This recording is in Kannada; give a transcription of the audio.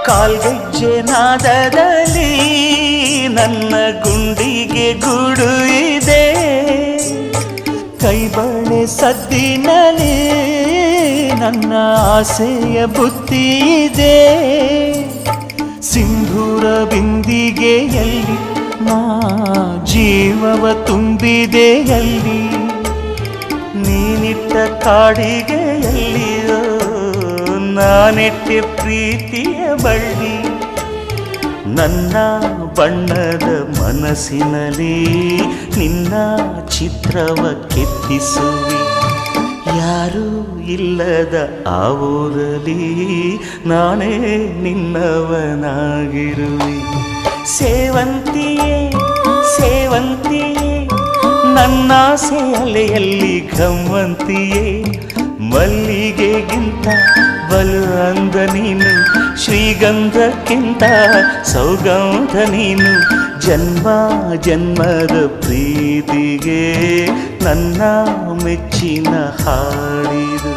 ಕಾಲ್ಗೆಜ್ಜೆ ನಾದದಲ್ಲಿ ನನ್ನ ಗುಂಡಿಗೆ ಗೂಡು ಇದೆ, ಕೈಬಳೆ ಸದ್ದಿನಲ್ಲಿ ನನ್ನ ಆಸೆಯ ಬುತ್ತಿ ಇದೆ. ಸಿಂಧೂರ ಬಿಂದಿಗೆಯಲ್ಲಿ ನಾ ಜೀವವ ತುಂಬಿದೆಯಲ್ಲಿ, ನೀನಿಟ್ಟ ಕಾಡಿಗೆಯಲ್ಲಿಯೋ ನಾನಿಟ್ಟೆ ಪ್ರೀತಿಯ ಬಳ್ಳಿ. ನನ್ನ ಬಣ್ಣದ ಮನಸ್ಸಿನಲ್ಲಿ ನಿನ್ನ ಚಿತ್ರವ ಕೆತ್ತಿಸುವಿ, ಯಾರೂ ಇಲ್ಲದ ಆ ಊರಲ್ಲಿ ನಾನೇ ನಿನ್ನವನಾಗಿರುವೆ. ಸೇವಂತಿಯೇ ಸೇವಂತಿಯೇ ನನ್ನಾಸೆ ಅಲೆಯಲ್ಲಿ ಘಮ್ಮಂತಿಯೇ, ಮಲ್ಲಿಗೆಗಿಂತ ಬಲು ಅಂದ ನೀನು, ಶ್ರೀಗಂಧಕ್ಕಿಂತ ಸೌಗಂಧ ನೀನು. ಜನ್ಮ ಜನ್ಮದ ಪ್ರೀತಿಗೆ ನನ್ನ ಮೆಚ್ಚಿನ ಹಾಡಿದು.